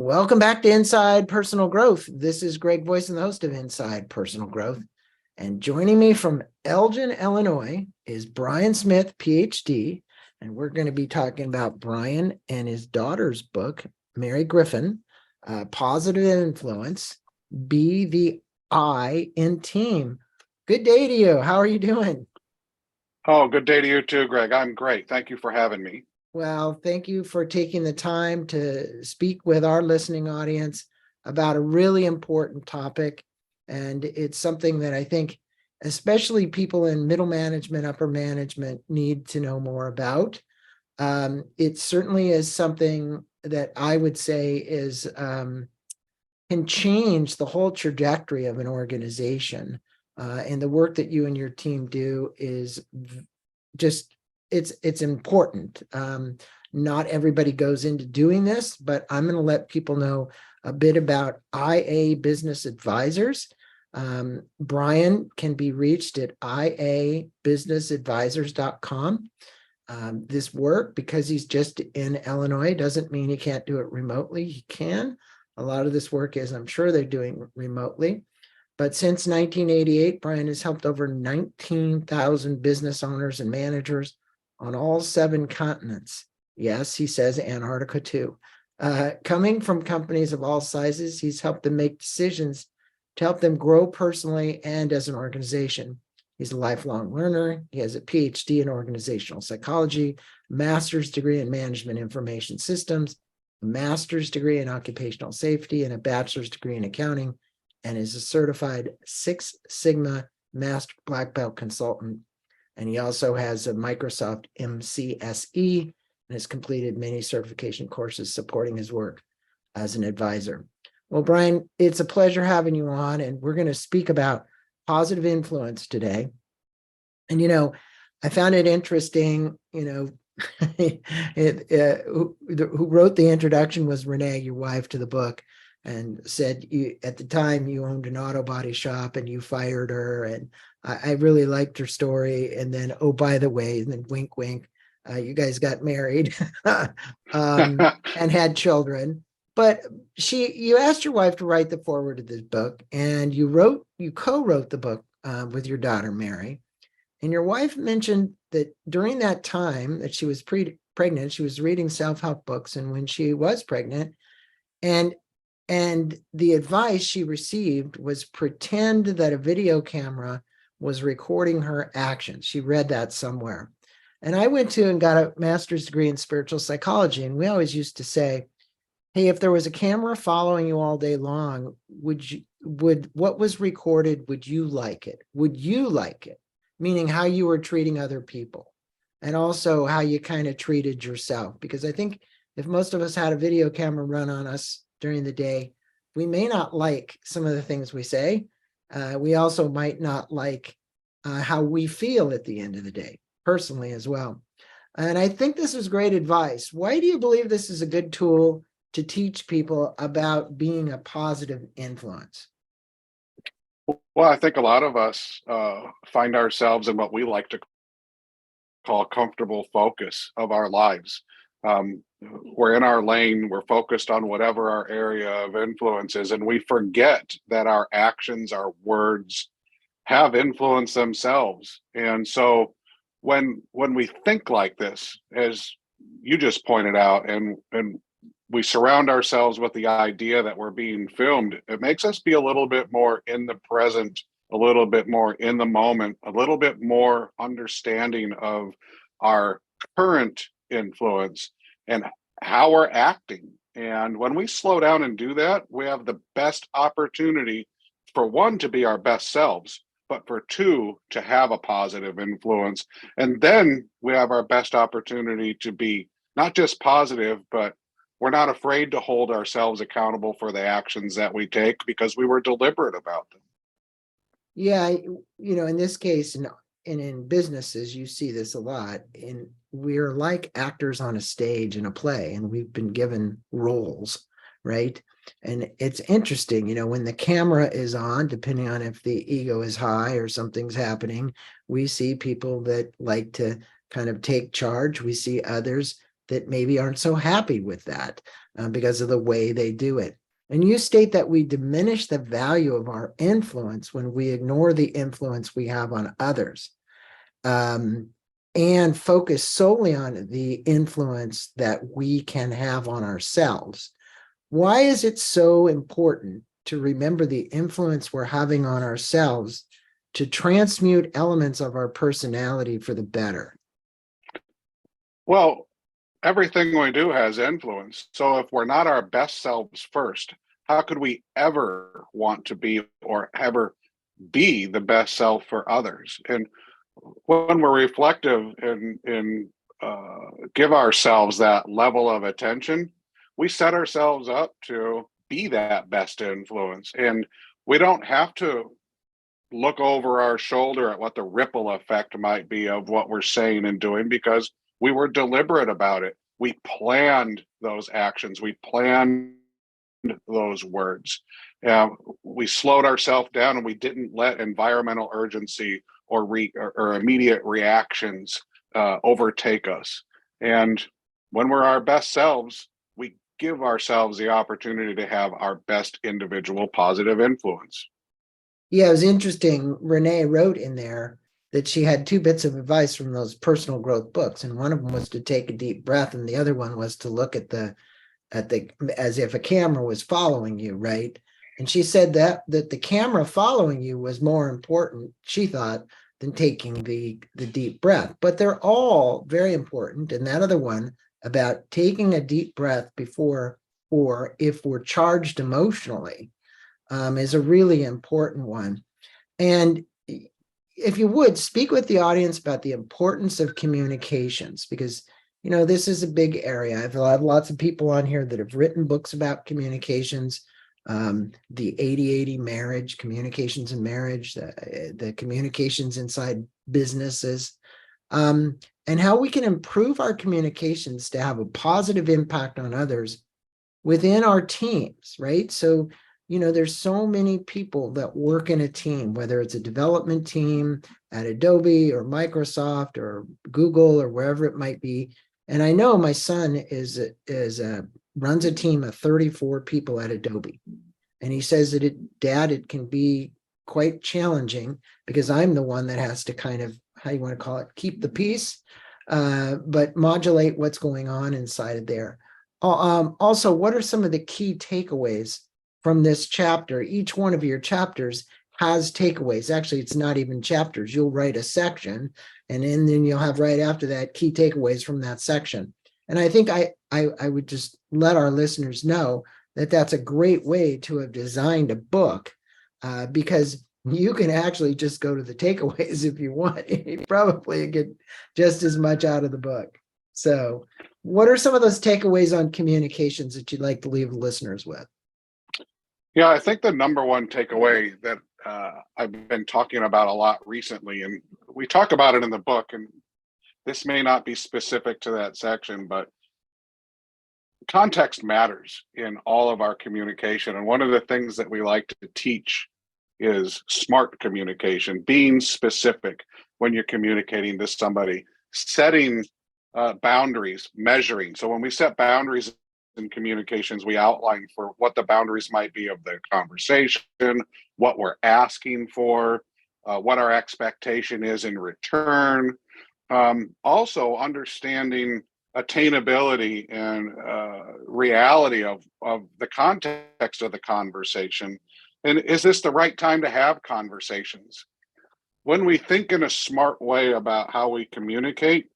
Welcome back to Inside Personal Growth. This is Greg Boyce, the host of Inside Personal Growth. And joining me from Elgin, Illinois is Brian Smith, Ph.D. And we're going to be talking about Brian and his daughter's book, Mary Griffin, Positive Influence, Be the I in Team. Good day to you. How are you doing? Oh, good day to you too, Greg. I'm great. Thank you for having me. Well, thank you for taking the time to speak with our listening audience about a really important topic. And it's something that I think, especially people in middle management, upper management, need to know more about. It certainly is something that I would say is can change the whole trajectory of an organization. And the work that you and your team do is just it's important. Not everybody goes into doing this, but I'm going to let people know a bit about IA Business Advisors. Brian can be reached at iabusinessadvisors.com. This work, because he's just in Illinois, doesn't mean he can't do it remotely. He can. A lot of this work is, I'm sure they're doing remotely. But since 1988, Brian has helped over 19,000 business owners and managers on all 7 continents. Yes, he says Antarctica too. Coming from companies of all sizes, he's helped them make decisions to help them grow personally and as an organization. He's a lifelong learner. He has a Ph.D. in organizational psychology, master's degree in management information systems, a master's degree in occupational safety, and a bachelor's degree in accounting, and is a certified Six Sigma Master Black Belt consultant. And he also has a Microsoft MCSE and has completed many certification courses supporting his work as an advisor. Well, Brian, it's a pleasure having you on, and we're going to speak about positive influence today. And, I found it interesting, who wrote the introduction was Renee, your wife, to the book, and said at the time you owned an auto body shop and you fired her. And I really liked her story. And then, oh, by the way, and then wink, wink, you guys got married and had children. But you asked your wife to write the foreword of this book, and you co-wrote the book with your daughter, Mary. And your wife mentioned that during that time that she was pregnant, she was reading self-help books. And when she was pregnant, and the advice she received was pretend that a video camera was recording her actions. She read that somewhere. And I went to and got a master's degree in spiritual psychology. And we always used to say, hey, if there was a camera following you all day long, what was recorded, would you like it? Would you like it? Meaning how you were treating other people, and also how you kind of treated yourself. Because I think if most of us had a video camera run on us during the day, we may not like some of the things we say. We also might not like how we feel at the end of the day, personally as well. And I think this is great advice. Why do you believe this is a good tool to teach people about being a positive influence? Well, I think a lot of us find ourselves in what we like to call comfortable focus of our lives. We're in our lane, we're focused on whatever our area of influence is, and we forget that our actions, our words have influence themselves. And so when we think like this, as you just pointed out, and we surround ourselves with the idea that we're being filmed, it makes us be a little bit more in the present, a little bit more in the moment, a little bit more understanding of our current influence and how we're acting. And when we slow down and do that, we have the best opportunity for one, to be our best selves, but for two, to have a positive influence. And then we have our best opportunity to be not just positive, but we're not afraid to hold ourselves accountable for the actions that we take because we were deliberate about them. Yeah, in this case, and in businesses, you see this a lot. And we're like actors on a stage in a play, and we've been given roles, right? And it's interesting, when the camera is on, depending on if the ego is high or something's happening, we see people that like to kind of take charge. We see others that maybe aren't so happy with that because of the way they do it. And you state that we diminish the value of our influence when we ignore the influence we have on others, and focus solely on the influence that we can have on ourselves. Why is it so important to remember the influence we're having on ourselves to transmute elements of our personality for the better? Well, everything we do has influence. So if we're not our best selves first, how could we ever want to be or ever be the best self for others? And when we're reflective and give ourselves that level of attention, we set ourselves up to be that best influence. And we don't have to look over our shoulder at what the ripple effect might be of what we're saying and doing, because we were deliberate about it. We planned those actions. We planned those words. We slowed ourselves down and we didn't let environmental urgency or immediate reactions overtake us. And when we're our best selves, we give ourselves the opportunity to have our best individual positive influence. Yeah, it was interesting. Renee wrote in there that she had two bits of advice from those personal growth books, and one of them was to take a deep breath, and the other one was to look at the as if a camera was following you, right? And she said that the camera following you was more important, she thought, than taking the deep breath. But they're all very important. And that other one about taking a deep breath before, or if we're charged emotionally, is a really important one. And if you would speak with the audience about the importance of communications, because this is a big area. I've had lots of people on here that have written books about communications, the 80/80 marriage, communications in marriage, the communications inside businesses, and how we can improve our communications to have a positive impact on others within our teams, right? So, there's so many people that work in a team, whether it's a development team at Adobe or Microsoft or Google or wherever it might be. And I know my son runs a team of 34 people at Adobe. And he says that Dad, it can be quite challenging because I'm the one that has to kind of, how you want to call it, keep the peace, but modulate what's going on inside of there. Also, what are some of the key takeaways from this chapter? Each one of your chapters has takeaways. Actually, it's not even chapters. You'll write a section, and then you'll have right after that key takeaways from that section. And I think I would just let our listeners know that that's a great way to have designed a book, because you can actually just go to the takeaways if you want. You probably get just as much out of the book. So what are some of those takeaways on communications that you'd like to leave the listeners with? Yeah, I think the number one takeaway that I've been talking about a lot recently, and we talk about it in the book, and this may not be specific to that section, but context matters in all of our communication. And one of the things that we like to teach is smart communication, being specific when you're communicating to somebody, setting boundaries, measuring. So when we set boundaries in communications, we outline for what the boundaries might be of the conversation, what we're asking for, what our expectation is in return. Also understanding attainability and reality of the context of the conversation. And is this the right time to have conversations? When we think in a smart way about how we communicate,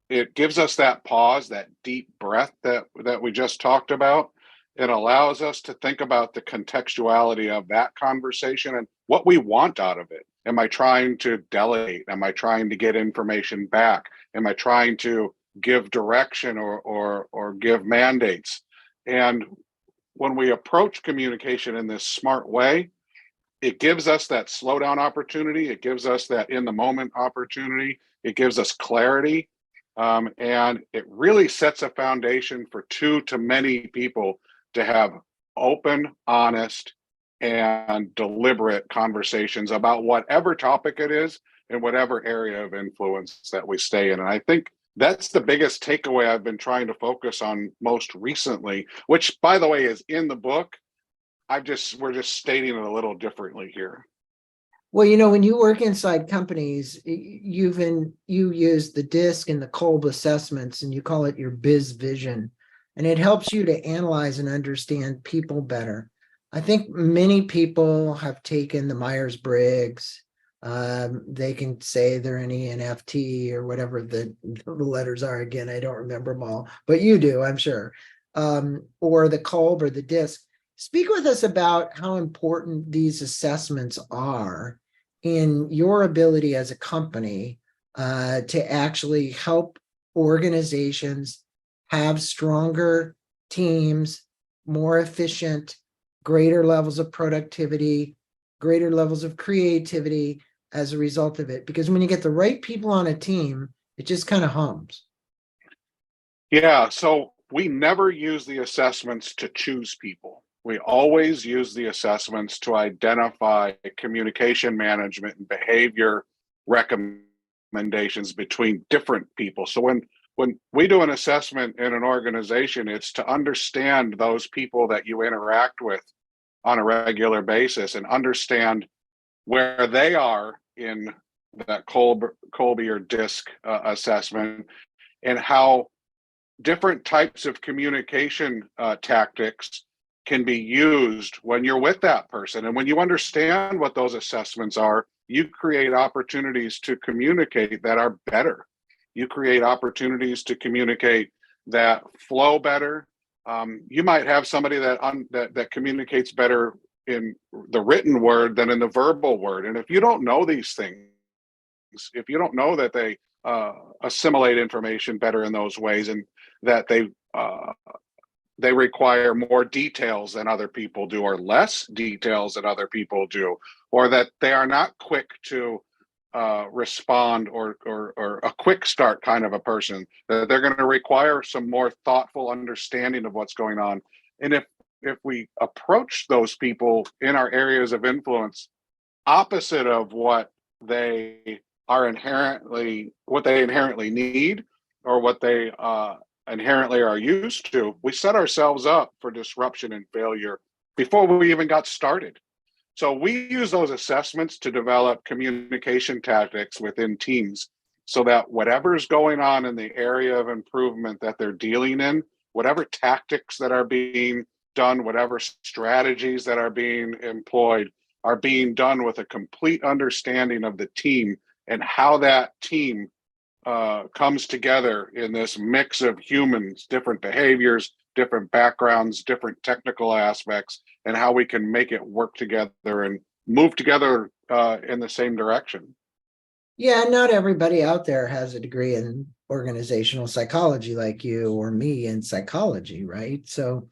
it gives us that pause, that deep breath that we just talked about. It allows us to think about the contextuality of that conversation and what we want out of it. Am I trying to delegate? Am I trying to get information back? Am I trying to give direction or give mandates? And when we approach communication in this smart way, it gives us that slowdown opportunity. It gives us that in the moment opportunity. It gives us clarity. And it really sets a foundation for too many people to have open, honest, and deliberate conversations about whatever topic it is and whatever area of influence that we stay in. And I think that's the biggest takeaway I've been trying to focus on most recently, which by the way is in the book. We're just stating it a little differently here. Well, you know, when you work inside companies, you use the DISC and the Kolb assessments, and you call it your biz vision, and it helps you to analyze and understand people better. I think many people have taken the Myers-Briggs. They can say they're an ENFT or whatever the letters are. Again, I don't remember them all, but you do, I'm sure. Or the Kolb or the DISC. Speak with us about how important these assessments are in your ability as a company to actually help organizations have stronger teams, more efficient, greater levels of productivity, greater levels of creativity as a result of it. Because when you get the right people on a team, it just kind of hums. Yeah, so we never use the assessments to choose people. We always use the assessments to identify communication management and behavior recommendations between different people. So when we do an assessment in an organization, it's to understand those people that you interact with on a regular basis and understand where they are in that Kolbe or DISC assessment, and how different types of communication tactics can be used when you're with that person. And when you understand what those assessments are, you create opportunities to communicate that are better. You create opportunities to communicate that flow better. You might have somebody that communicates better in the written word than in the verbal word. And if you don't know these things, if you don't know that they assimilate information better in those ways, and that they require more details than other people do, or less details than other people do, or that they are not quick to respond, or a quick start kind of a person, that they're going to require some more thoughtful understanding of what's going on. And if we approach those people in our areas of influence opposite of what they inherently need, or what they inherently are used to, we set ourselves up for disruption and failure before we even got started. So we use those assessments to develop communication tactics within teams, so that whatever's going on in the area of improvement that they're dealing in, whatever tactics that are being done, whatever strategies that are being employed, are being done with a complete understanding of the team and how that team comes together in this mix of humans, different behaviors, different backgrounds, different technical aspects, and how we can make it work together and move together in the same direction. Yeah, not everybody out there has a degree in organizational psychology like you or me in psychology, right? So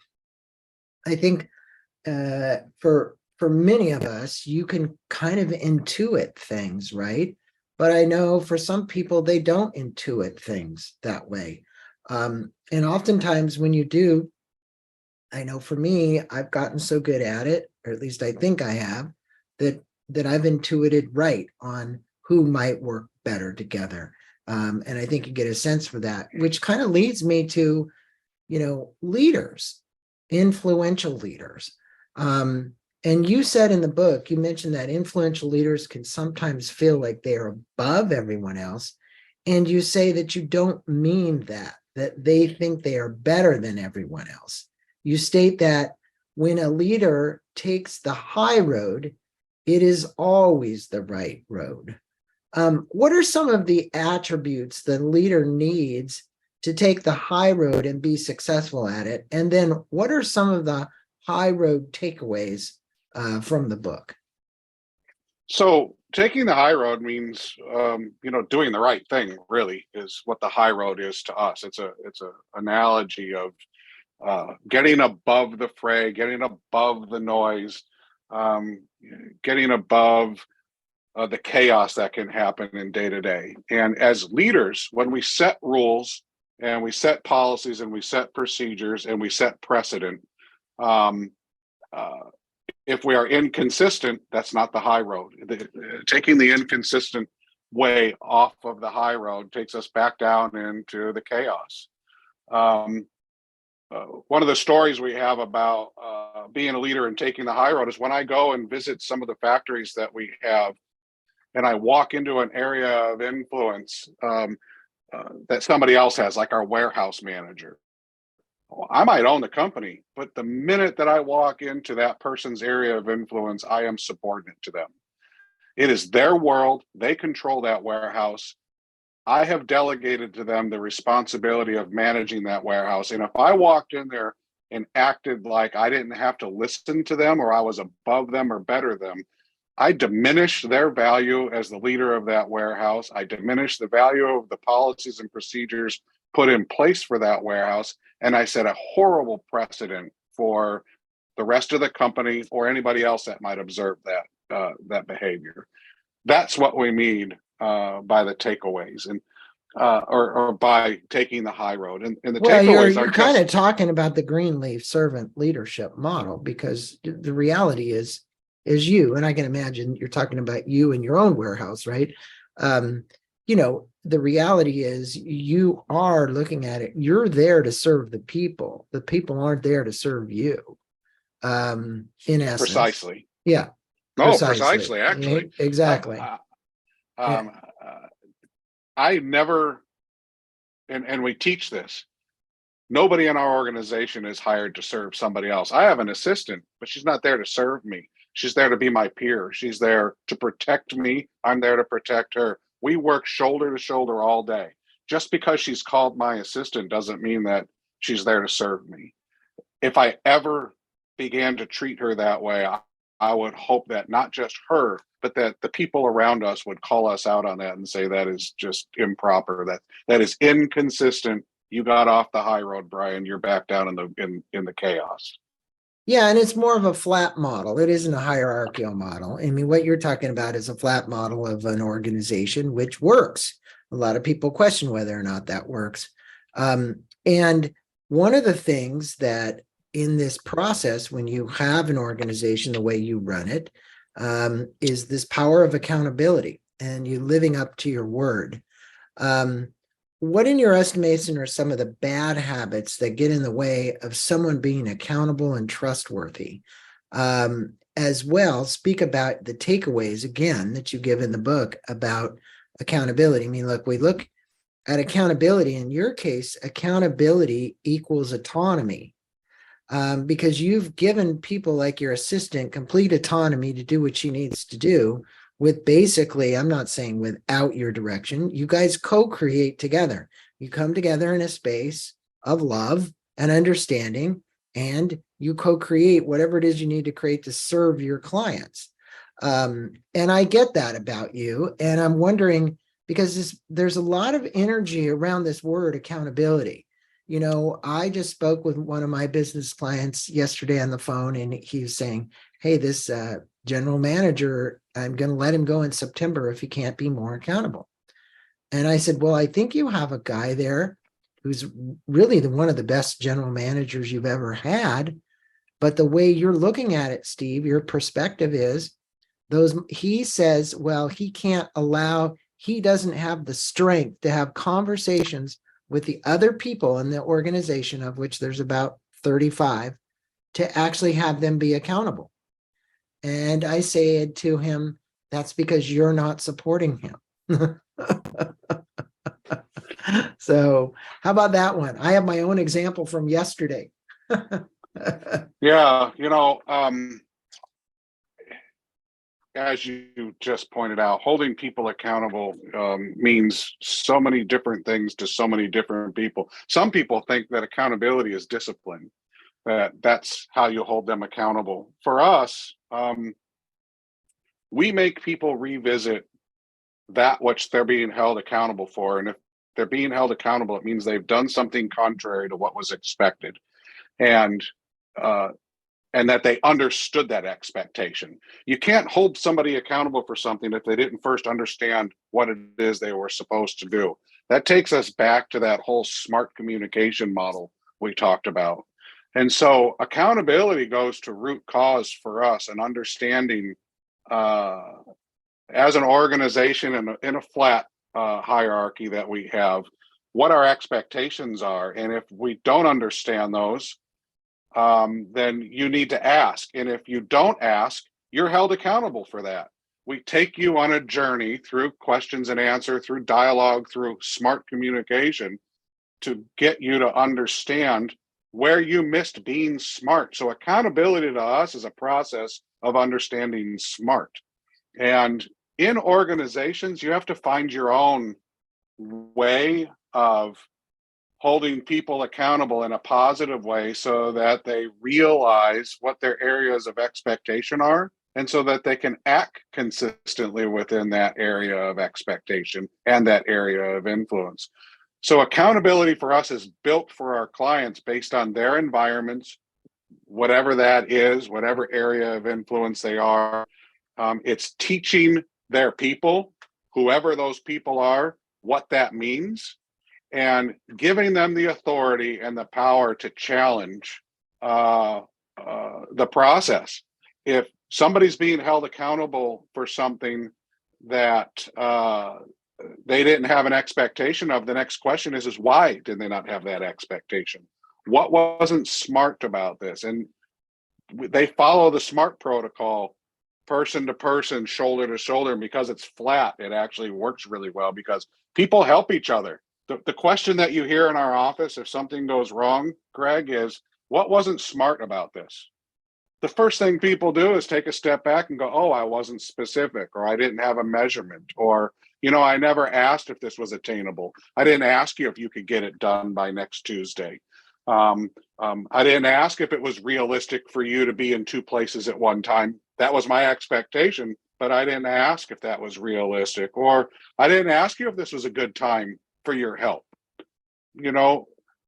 I think for many of us, you can kind of intuit things, right? But I know for some people, they don't intuit things that way. And oftentimes when you do, I know for me, I've gotten so good at it, or at least I think I have, that I've intuited right on who might work better together. And I think you get a sense for that, which kind of leads me to, leaders, influential leaders. And you said in the book, you mentioned that influential leaders can sometimes feel like they are above everyone else. And you say that you don't mean that they think they are better than everyone else. You state that when a leader takes the high road, it is always the right road. What are some of the attributes the leader needs to take the high road and be successful at it? And then what are some of the high road takeaways from the book? So taking the high road means, doing the right thing. Really, is what the high road is to us. It's a analogy of getting above the fray, getting above the noise, getting above the chaos that can happen in day to day. And as leaders, when we set rules and we set policies and we set procedures and we set precedent, um, if we are inconsistent, that's not the high road. Taking the inconsistent way off of the high road, takes us back down into the chaos. One of the stories we have about being a leader and taking the high road is when I go and visit some of the factories that we have, and I walk into an area of influence that somebody else has, like our warehouse manager. I might own the company, but the minute that I walk into that person's area of influence, I am subordinate to them. It is their world. They control that warehouse. I have delegated to them the responsibility of managing that warehouse. And if I walked in there and acted like I didn't have to listen to them, or I was above them or better them, I diminish their value as the leader of that warehouse. I diminish the value of the policies and procedures put in place for that warehouse. And I set a horrible precedent for the rest of the company or anybody else that might observe that behavior. That's what we mean by the takeaways, and or by taking the high road. And the Well, takeaways you're are kind just of talking about the Greenleaf servant leadership model, because the reality is you, and I can imagine you're talking about you in your own warehouse, right? The reality is you are looking at it. You're there to serve the people. The people aren't there to serve you. In essence, precisely. yeah, No, precisely. Actually, exactly. Yeah. um, I never, and we teach this. Nobody in our organization is hired to serve somebody else. I have an assistant, but she's not there to serve me. She's there to be my peer. She's there to protect me. I'm there to protect her. We work shoulder to shoulder all day. Just because she's called my assistant doesn't mean that she's there to serve me. If I ever began to treat her that way, I would hope that not just her, but that the people around us would call us out on that and say that is just improper. That is inconsistent. You got off the high road, Brian. You're back down in the chaos. Yeah, and it's more of a flat model. It isn't a hierarchical model. I mean, what you're talking about is a flat model of an organization, which works. A lot of people question whether or not that works. And one of the things that in this process, when you have an organization the way you run it, is this power of accountability and you living up to your word. What in your estimation are some of the bad habits that get in the way of someone being accountable and trustworthy? As well, speak about the takeaways again that you give in the book about accountability. I mean, look, we look at accountability. In your case, accountability equals autonomy, because you've given people like your assistant complete autonomy to do what she needs to do. With basically, I'm not saying without your direction, you guys co-create together. You come together in a space of love and understanding, and you co-create whatever it is you need to create to serve your clients. And I get that about you. And I'm wondering, because there's a lot of energy around this word accountability. I just spoke with one of my business clients yesterday on the phone, and he was saying, hey, this general manager, I'm going to let him go in September if he can't be more accountable. And I said, well, I think you have a guy there who's really one of the best general managers you've ever had. But the way you're looking at it, Steve, your perspective is he says, well, he doesn't have the strength to have conversations with the other people in the organization, of which there's about 35, to actually have them be accountable. And I said to him, that's because you're not supporting him. So how about that one? I have my own example from yesterday. Yeah, as you just pointed out, holding people accountable means so many different things to so many different people. Some people think that accountability is discipline, that's how you hold them accountable. For us, we make people revisit that which they're being held accountable for. And if they're being held accountable, it means they've done something contrary to what was expected. And that they understood that expectation. You can't hold somebody accountable for something if they didn't first understand what it is they were supposed to do. That takes us back to that whole smart communication model we talked about. And so accountability goes to root cause for us, and understanding as an organization in a flat hierarchy that we have, what our expectations are. And if we don't understand those, then you need to ask. And if you don't ask, you're held accountable for that. We take you on a journey through questions and answer, through dialogue, through smart communication to get you to understand where you missed being smart. So accountability to us is a process of understanding smart. And in organizations, you have to find your own way of holding people accountable in a positive way so that they realize what their areas of expectation are and so that they can act consistently within that area of expectation and that area of influence. So accountability for us is built for our clients based on their environments, whatever that is, whatever area of influence they are. It's teaching their people, whoever those people are, what that means, and giving them the authority and the power to challenge the process. If somebody's being held accountable for something that they didn't have an expectation of, the next question is why did they not have that expectation? What wasn't smart about this? And they follow the SMART protocol, person to person, shoulder to shoulder. And because it's flat, it actually works really well because people help each other. The question that you hear in our office if something goes wrong, Greg, is what wasn't smart about this? The first thing people do is take a step back and go, oh, I wasn't specific, or I didn't have a measurement, or, I never asked if this was attainable. I didn't ask you if you could get it done by next Tuesday. I didn't ask if it was realistic for you to be in two places at one time. That was my expectation, but I didn't ask if that was realistic, or I didn't ask you if this was a good time for your help.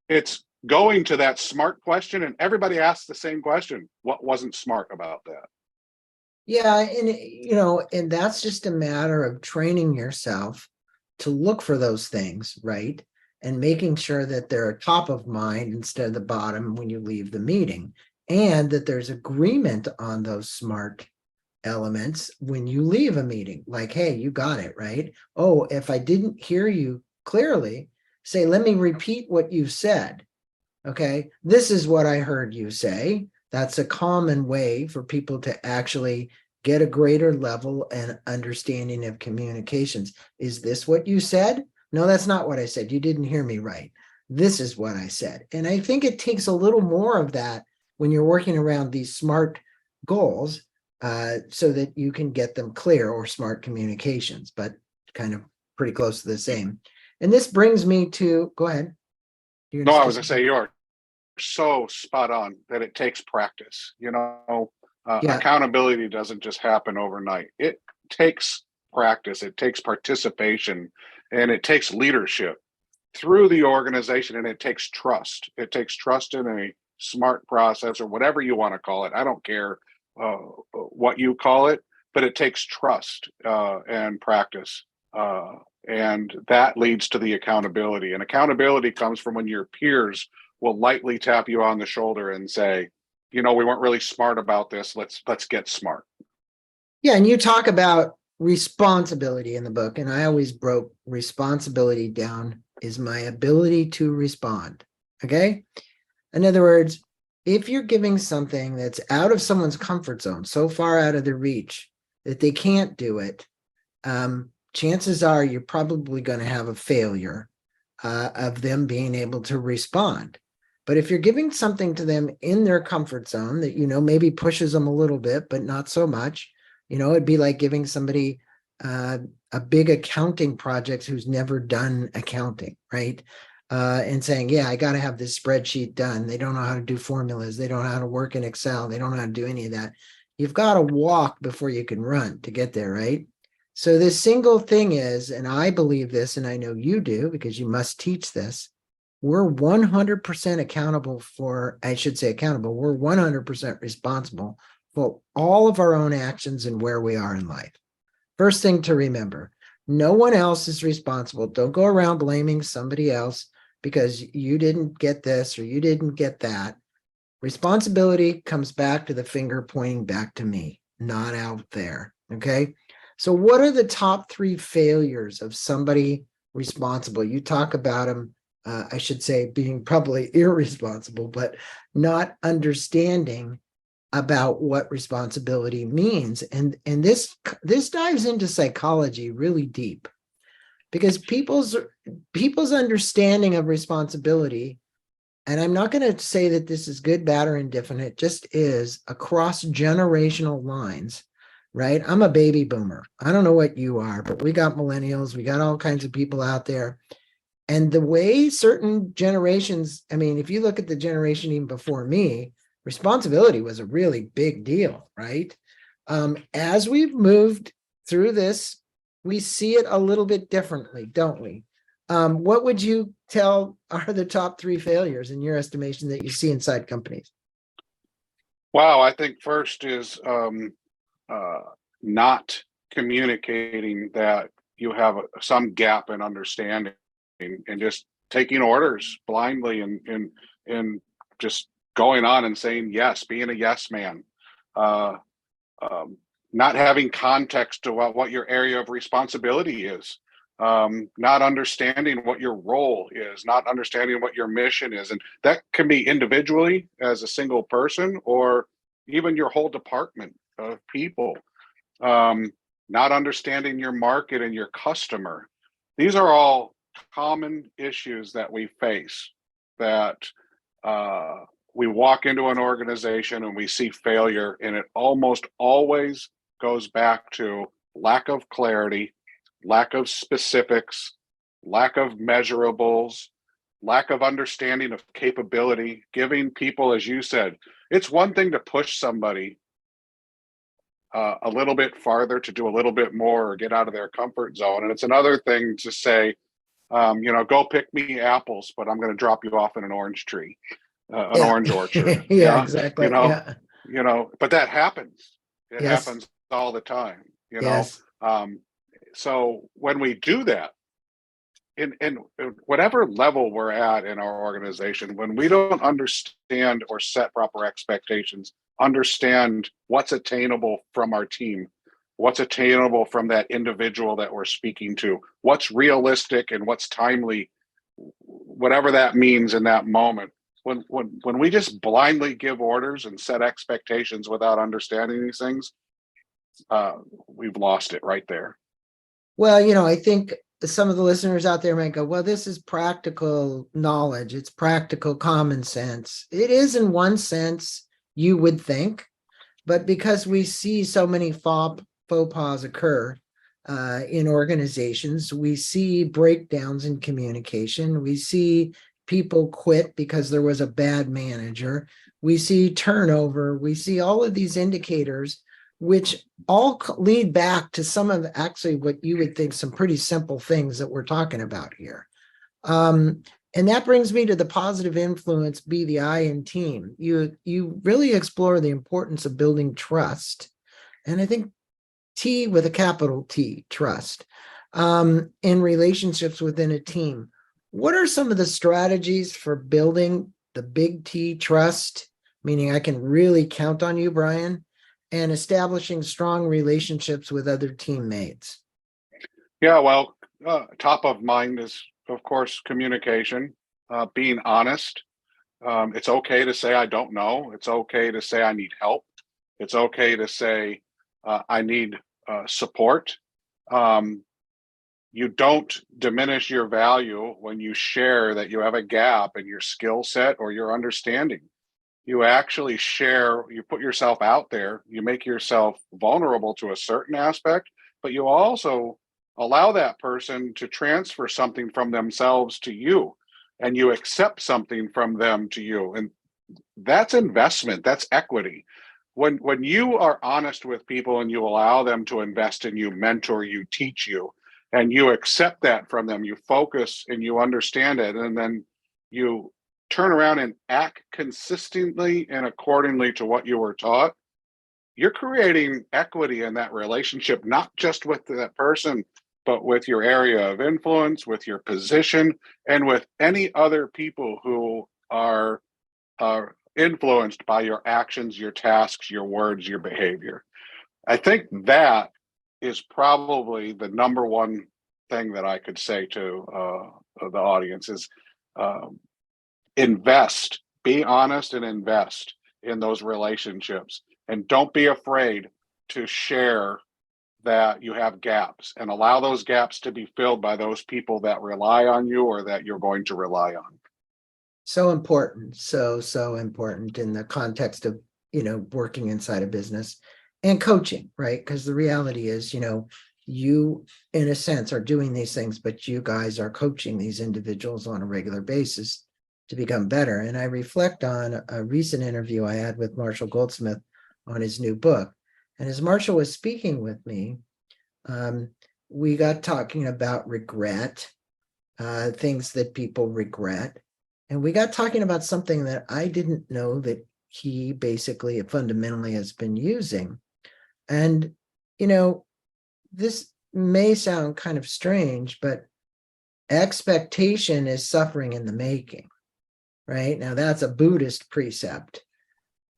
It's going to that smart question, and everybody asks the same question. What wasn't smart about that? Yeah, and that's just a matter of training yourself to look for those things, right? And making sure that they're top of mind instead of the bottom when you leave the meeting, and that there's agreement on those smart elements when you leave a meeting. Like, hey, you got it, right? Oh, if I didn't hear you clearly, say, let me repeat what you said. Okay, this is what I heard you say. That's a common way for people to actually get a greater level and understanding of communications. Is this what you said? No, that's not what I said. You didn't hear me right. This is what I said. And I think it takes a little more of that when you're working around these SMART goals so that you can get them clear, or smart communications, but kind of pretty close to the same. And this brings me to, go ahead. No, I was going to say you're so spot on that it takes practice. Accountability doesn't just happen overnight. It takes practice, it takes participation, and it takes leadership through the organization, and it takes trust. It takes trust in a smart process, or whatever you want to call it. I don't care what you call it, but it takes trust and practice. And that leads to the accountability. And accountability comes from when your peers will lightly tap you on the shoulder and say, we weren't really smart about this. Let's get smart. Yeah, and you talk about responsibility in the book, and I always broke responsibility down is my ability to respond. Okay? In other words, if you're giving something that's out of someone's comfort zone, so far out of their reach that they can't do it, chances are you're probably going to have a failure of them being able to respond. But if you're giving something to them in their comfort zone that, maybe pushes them a little bit, but not so much, it'd be like giving somebody a big accounting project who's never done accounting, right? And saying, yeah, I got to have this spreadsheet done. They don't know how to do formulas. They don't know how to work in Excel. They don't know how to do any of that. You've got to walk before you can run to get there, right? So this single thing is, and I believe this, and I know you do because you must teach this, we're 100% accountable for, I should say accountable, we're 100% responsible for all of our own actions and where we are in life. First thing to remember, no one else is responsible. Don't go around blaming somebody else because you didn't get this or you didn't get that. Responsibility comes back to the finger pointing back to me, not out there, okay? So what are the top three failures of somebody responsible? You talk about them, I should say, being probably irresponsible, but not understanding about what responsibility means. And this dives into psychology really deep, because people's understanding of responsibility, and I'm not going to say that this is good, bad, or indifferent, it just is across generational lines, right? I'm a baby boomer. I don't know what you are, but we got millennials, we got all kinds of people out there. And the way certain generations, I mean, if you look at the generation even before me, responsibility was a really big deal, right? As we've moved through this, we see it a little bit differently, don't we? What would you tell are the top three failures in your estimation that you see inside companies? Wow, I think first is not communicating that you have some gap in understanding, and just taking orders blindly, and just going on and saying yes, being a yes man. Uh, Not having context to what your area of responsibility is, not understanding what your role is, not understanding what your mission is. And that can be individually as a single person, or even your whole department of people. Um, Not understanding your market and your customer. These are all common issues that we face, that uh, we walk into an organization and we see failure, and it almost always goes back to lack of clarity, lack of specifics, lack of measurables, lack of understanding of capability, giving people, as you said, it's one thing to push somebody a little bit farther to do a little bit more or get out of their comfort zone. And it's another thing to say, go pick me apples, but I'm going to drop you off in an orange tree, an Yeah. orange orchard. Yeah, Yeah. exactly. Yeah. But that happens. It Yes. happens all the time. Yes. So when we do that, in whatever level we're at in our organization, when we don't understand or set proper expectations, understand what's attainable from our team, what's attainable from that individual that we're speaking to, what's realistic and what's timely, whatever that means in that moment. When we just blindly give orders and set expectations without understanding these things, we've lost it right there. Well, I think some of the listeners out there might go, well, this is practical knowledge. It's practical common sense. It is in one sense, you would think, but because we see so many faux pas occur in organizations, we see breakdowns in communication. We see people quit because there was a bad manager. We see turnover. We see all of these indicators, which all lead back to some of actually what you would think some pretty simple things that we're talking about here. And that brings me to the positive influence, be the I in team. You really explore the importance of building trust. And I think T with a capital T, trust, in relationships within a team. What are some of the strategies for building the big T trust, meaning I can really count on you, Brian, and establishing strong relationships with other teammates? Yeah, well, top of mind is, of course, communication, being honest. It's okay to say, I don't know. It's okay to say, I need help. It's okay to say, I need support. You don't diminish your value when you share that you have a gap in your skill set or your understanding. You actually share, you put yourself out there, you make yourself vulnerable to a certain aspect, but you also allow that person to transfer something from themselves to you, and you accept something from them to you. And that's investment, that's equity. When you are honest with people and you allow them to invest in you, mentor you, teach you, and you accept that from them, you focus and you understand it, and then you turn around and act consistently and accordingly to what you were taught, you're creating equity in that relationship, not just with that person, but with your area of influence, with your position, and with any other people who are influenced by your actions, your tasks, your words, your behavior. I think that is probably the number one thing that I could say to the audience is invest, be honest and invest in those relationships. And don't be afraid to share that you have gaps, and allow those gaps to be filled by those people that rely on you or that you're going to rely on. So important. So important in the context of, working inside a business and coaching, right? Because the reality is, you, in a sense, are doing these things, but you guys are coaching these individuals on a regular basis to become better. And I reflect on a recent interview I had with Marshall Goldsmith on his new book. And as Marshall was speaking with me, we got talking about regret, things that people regret. And we got talking about something that I didn't know that he basically fundamentally has been using. And, this may sound kind of strange, but expectation is suffering in the making, right? Now, that's a Buddhist precept.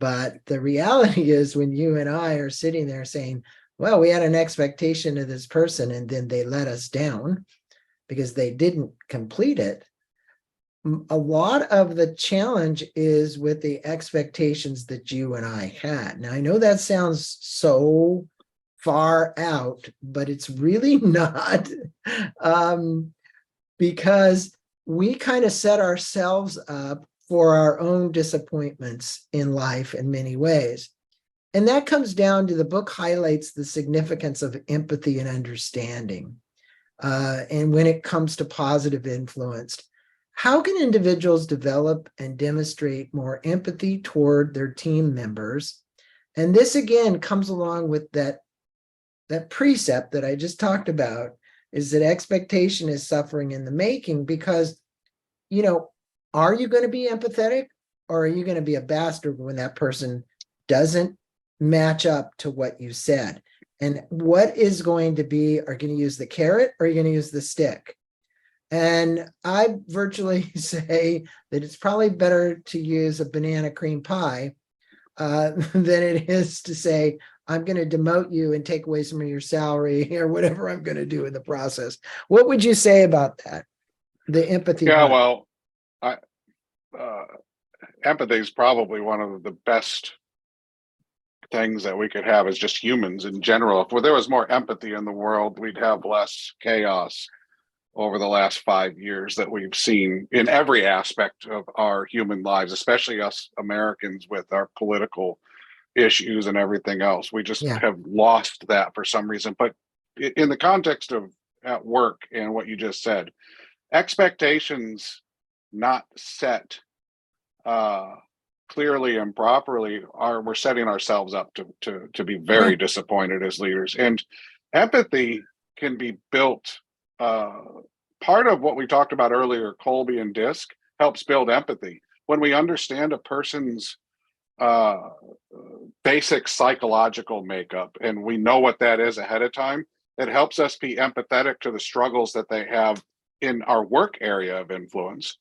But the reality is, when you and I are sitting there saying, well, we had an expectation of this person and then they let us down because they didn't complete it. A lot of the challenge is with the expectations that you and I had. Now, I know that sounds so far out, but it's really not, because we kind of set ourselves up for our own disappointments in life in many ways. And that comes down to, the book highlights the significance of empathy and understanding. And when it comes to positive influence, how can individuals develop and demonstrate more empathy toward their team members? And this again comes along with that precept that I just talked about, is that expectation is suffering in the making, because, are you going to be empathetic, or are you going to be a bastard when that person doesn't match up to what you said? And what is going to be, are you going to use the carrot or are you going to use the stick? And I virtually say that it's probably better to use a banana cream pie than it is to say, I'm going to demote you and take away some of your salary or whatever I'm going to do in the process. What would you say about that? The empathy. Yeah, well, empathy is probably one of the best things that we could have as just humans in general. If there was more empathy in the world, we'd have less chaos over the last 5 years that we've seen in every aspect of our human lives, especially us Americans with our political issues and everything else. We just have lost that for some reason. But in the context of at work and what you just said, expectations not set clearly and properly, we're setting ourselves up to be very disappointed as leaders. And empathy can be built. Part of what we talked about earlier, Colby and DISC, helps build empathy. When we understand a person's basic psychological makeup and we know what that is ahead of time, it helps us be empathetic to the struggles that they have in our work area of influence.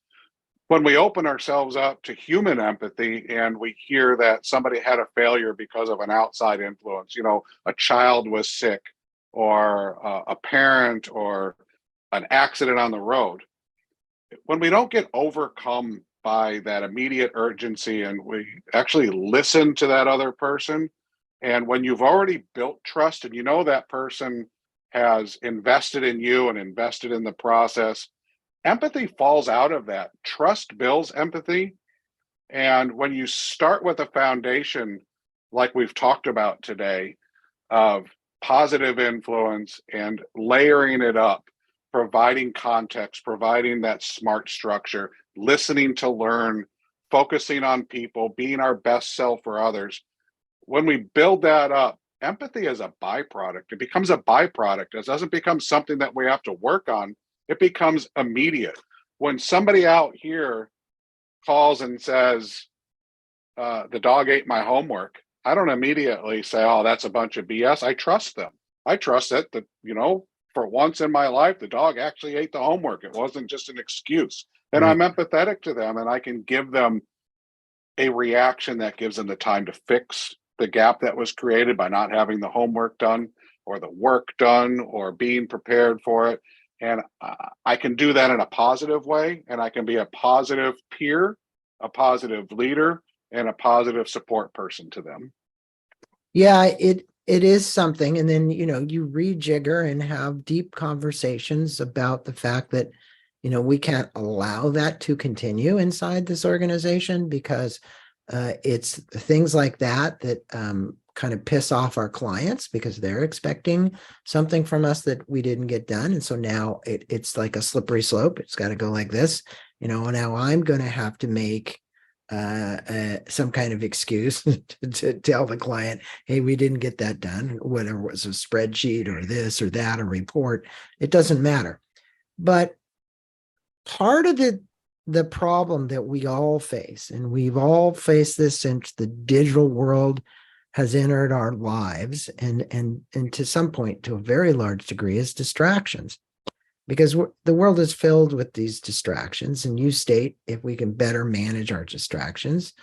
When we open ourselves up to human empathy and we hear that somebody had a failure because of an outside influence, a child was sick, or a parent, or an accident on the road, when we don't get overcome by that immediate urgency and we actually listen to that other person, and when you've already built trust and that person has invested in you and invested in the process, empathy falls out of that. Trust builds empathy. And when you start with a foundation like we've talked about today of positive influence and layering it up, providing context, providing that smart structure, listening to learn, focusing on people, being our best self for others, when we build that up, empathy is a byproduct. It becomes a byproduct. It doesn't become something that we have to work on. It becomes immediate. When somebody out here calls and says, the dog ate my homework, I don't immediately say, oh, that's a bunch of BS. I trust them. I trust that, for once in my life, the dog actually ate the homework. It wasn't just an excuse. And I'm empathetic to them, and I can give them a reaction that gives them the time to fix the gap that was created by not having the homework done. or the work done or being prepared for it. And I can do that in a positive way, and I can be a positive peer, a positive leader, and a positive support person to them. Yeah, it is something. And then, you rejigger and have deep conversations about the fact that, we can't allow that to continue inside this organization, because it's things like that kind of piss off our clients, because they're expecting something from us that we didn't get done. And so now it's like a slippery slope. It's got to go like this. Now I'm going to have to make some kind of excuse to tell the client, hey, we didn't get that done, whether it was a spreadsheet or this or that, a report. It doesn't matter. But part of the problem that we all face, and we've all faced this since the digital world has entered our lives, and to some point, to a very large degree, is distractions. Because the world is filled with these distractions, and you state, if we can better manage our distractions,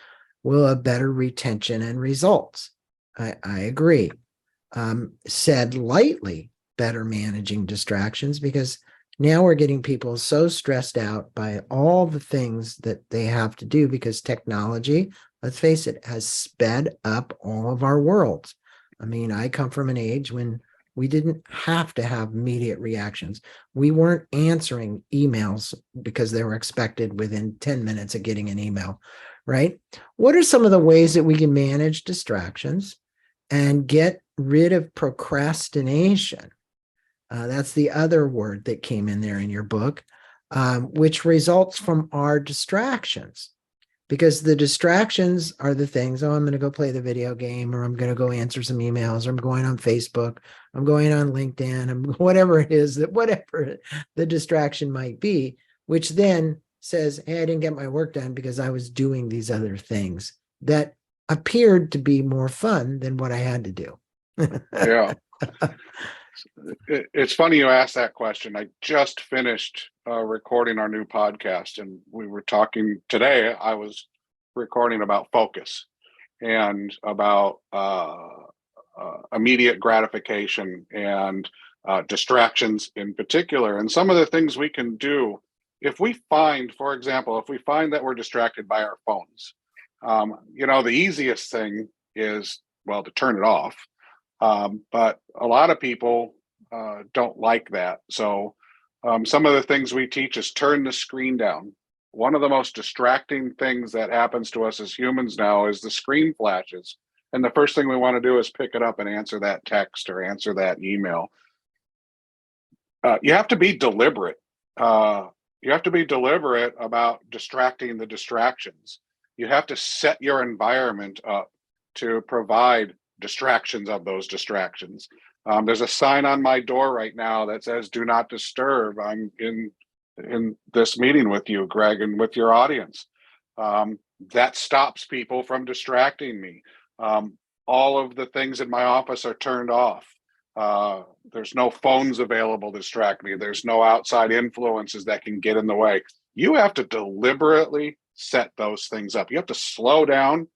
we'll have better retention and results. I agree. Said lightly, better managing distractions, because now we're getting people so stressed out by all the things that they have to do, because technology, let's face it, has sped up all of our worlds. I mean, I come from an age when we didn't have to have immediate reactions. We weren't answering emails because they were expected within 10 minutes of getting an email, right? What are some of the ways that we can manage distractions and get rid of procrastination? That's the other word that came in there in your book, which results from our distractions. Because the distractions are the things, I'm going to go play the video game, or I'm going to go answer some emails, or I'm going on Facebook, I'm going on LinkedIn, whatever it is, whatever the distraction might be, which then says, hey, I didn't get my work done because I was doing these other things that appeared to be more fun than what I had to do. Yeah. It's funny you asked that question. I just finished recording our new podcast, and we were talking today. I was recording about focus and about immediate gratification and distractions in particular, and some of the things we can do if we find, for example, if we find that we're distracted by our phones. The easiest thing is, well, to turn it off. But a lot of people don't like that. So some of the things we teach is turn the screen down. One of the most distracting things that happens to us as humans now is the screen flashes. And the first thing we want to do is pick it up and answer that text or answer that email. You have to be deliberate. You have to be deliberate about distracting the distractions. You have to set your environment up to provide distractions of those distractions. There's a sign on my door right now that says "Do not disturb." I'm in this meeting with you, Greg, and with your audience. That stops people from distracting me. All of the things in my office are turned off. There's no phones available to distract me. There's no outside influences that can get in the way. You have to deliberately set those things up. You have to slow down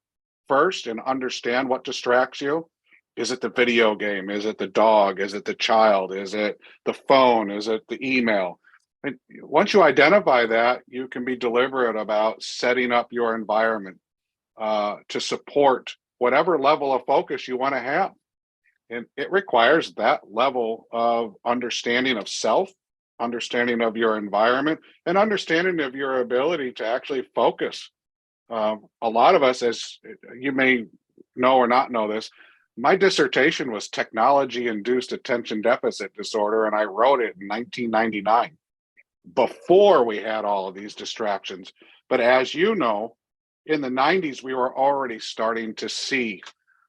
first and understand what distracts you. Is it the video game? Is it the dog? Is it the child? Is it the phone? Is it the email? And once you identify that, you can be deliberate about setting up your environment to support whatever level of focus you want to have. And it requires that level of understanding of self, understanding of your environment, and understanding of your ability to actually focus. A lot of us, as you may know or not know this, my dissertation was technology-induced attention deficit disorder, and I wrote it in 1999, before we had all of these distractions. But as you know, in the 90s, we were already starting to see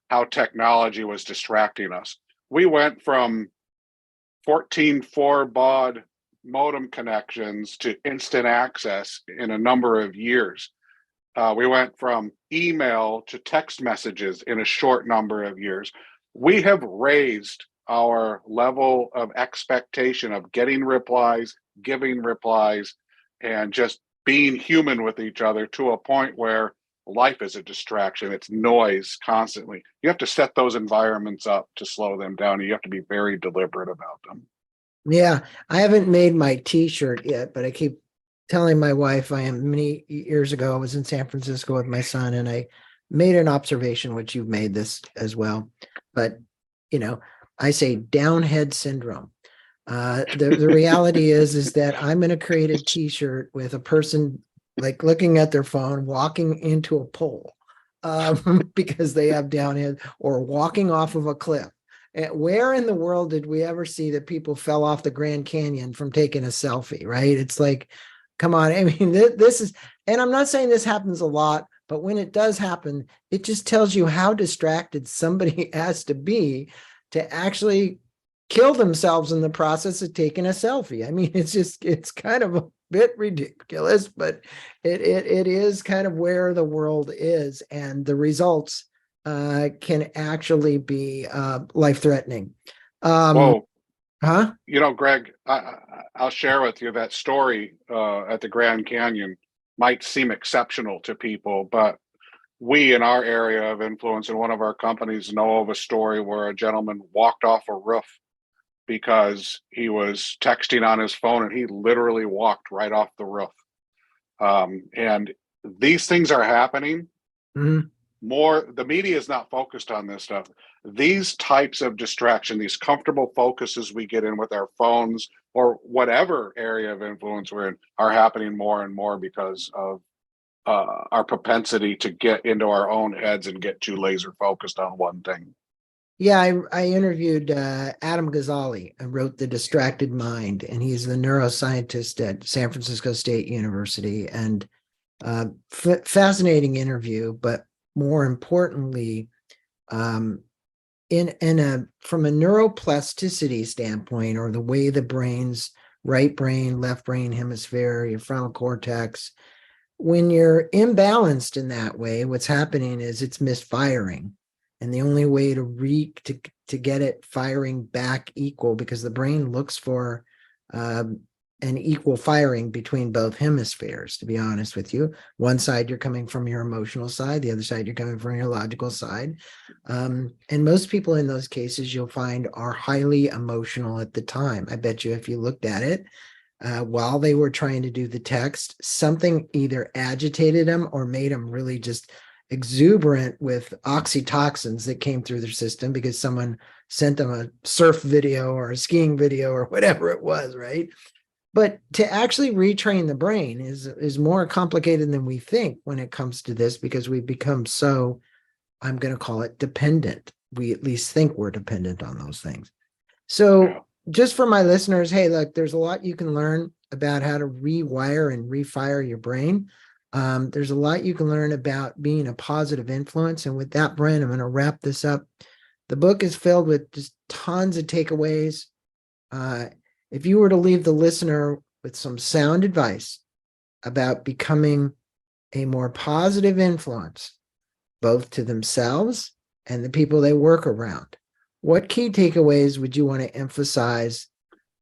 how technology was distracting us. We went from 14.4 baud modem connections to instant access in a number of years. We went from email to text messages in a short number of years. We have raised our level of expectation of getting replies, giving replies, and just being human with each other to a point where life is a distraction. It's noise constantly. You have to set those environments up to slow them down. You have to be very deliberate about them. Yeah, I haven't made my t-shirt yet, but I keep telling my wife many years ago, I was in San Francisco with my son and I made an observation, which you've made this as well. But, I say downhead syndrome. The reality is that I'm going to create a t-shirt with a person like looking at their phone, walking into a pole because they have downhead, or walking off of a cliff. Where in the world did we ever see that people fell off the Grand Canyon from taking a selfie, right? It's like, come on. I mean, this is, and I'm not saying this happens a lot, but when it does happen, it just tells you how distracted somebody has to be to actually kill themselves in the process of taking a selfie. I mean, it's kind of a bit ridiculous, but it is kind of where the world is, and the results can actually be life-threatening. Whoa. Huh? Greg, I'll share with you that story at the Grand Canyon might seem exceptional to people, but we in our area of influence in one of our companies know of a story where a gentleman walked off a roof because he was texting on his phone and he literally walked right off the roof. And these things are happening. Mhm. The media is not focused on this stuff. These types of distraction, these comfortable focuses we get in with our phones or whatever area of influence we're in, are happening more and more because of our propensity to get into our own heads and get too laser focused on one thing. Yeah, I interviewed Adam Gazzali, who wrote The Distracted Mind, and he's the neuroscientist at San Francisco State University. And fascinating interview, but more importantly, from a neuroplasticity standpoint, or the way the brain's right brain, left brain hemisphere, your frontal cortex, when you're imbalanced in that way, what's happening is it's misfiring. And the only way to get it firing back equal, because the brain looks for an equal firing between both hemispheres, to be honest with you. One side you're coming from your emotional side, the other side you're coming from your logical side. And most people in those cases you'll find are highly emotional at the time. I bet you if you looked at it, while they were trying to do the text, something either agitated them or made them really just exuberant with oxytocins that came through their system because someone sent them a surf video or a skiing video or whatever it was, right? But to actually retrain the brain is more complicated than we think when it comes to this, because we've become so, I'm going to call it, dependent. We at least think we're dependent on those things. So just for my listeners, hey, look, there's a lot you can learn about how to rewire and refire your brain. There's a lot you can learn about being a positive influence. And with that, Brent, I'm going to wrap this up. The book is filled with just tons of takeaways. If you were to leave the listener with some sound advice about becoming a more positive influence, both to themselves and the people they work around, what key takeaways would you want to emphasize,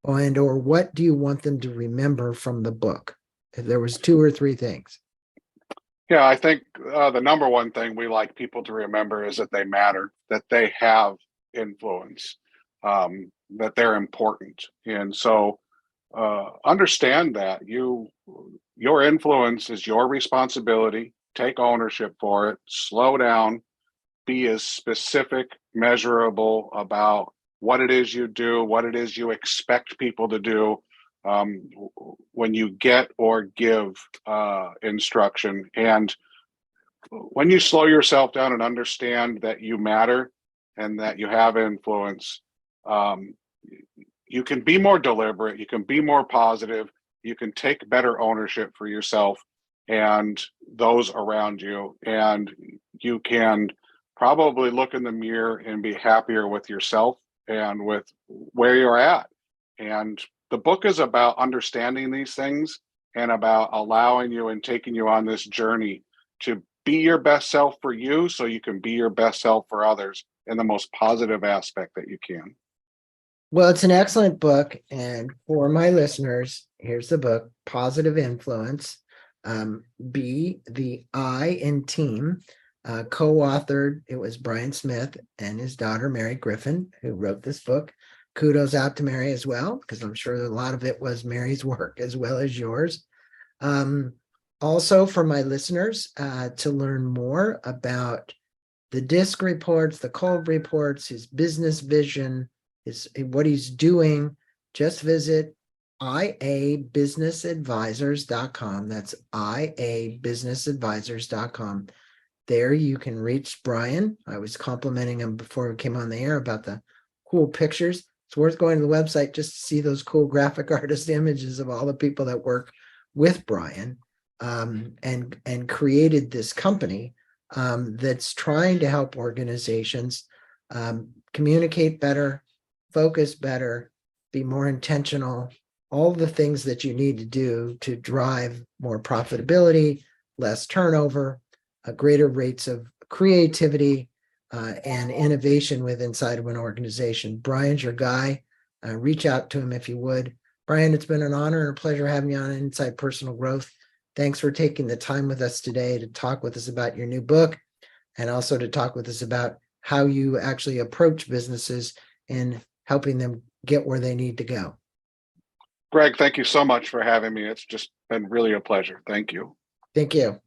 or what do you want them to remember from the book? If there was 2 or 3 things. Yeah, I think the number one thing we like people to remember is that they matter, that they have influence, that they're important. And so understand that your influence is your responsibility. Take ownership for it. Slow down. Be as specific, measurable about what it is you do, what it is you expect people to do when you get or give instruction. And when you slow yourself down and understand that you matter and that you have influence, you can be more deliberate, you can be more positive, you can take better ownership for yourself and those around you, and you can probably look in the mirror and be happier with yourself and with where you're at. And the book is about understanding these things and about allowing you and taking you on this journey to be your best self for you so you can be your best self for others in the most positive aspect that you can. Well, it's an excellent book. And for my listeners, here's the book, Positive Influence. B, the I in team, co-authored. It was Brian Smith and his daughter, Mary Griffin, who wrote this book. Kudos out to Mary as well, because I'm sure a lot of it was Mary's work as well as yours. Also, for my listeners, to learn more about the DISC reports, the cold reports, his business vision, what he's doing, just visit iabusinessadvisors.com. That's iabusinessadvisors.com. There you can reach Brian. I was complimenting him before we came on the air about the cool pictures. It's worth going to the website just to see those cool graphic artist images of all the people that work with Brian, and created this company that's trying to help organizations communicate better, focus better, be more intentional, all the things that you need to do to drive more profitability, less turnover, greater rates of creativity and innovation with inside of an organization. Brian's your guy. Reach out to him if you would. Brian, it's been an honor and a pleasure having you on Inside Personal Growth. Thanks for taking the time with us today to talk with us about your new book, and also to talk with us about how you actually approach businesses and helping them get where they need to go. Greg, thank you so much for having me. It's just been really a pleasure. Thank you. Thank you.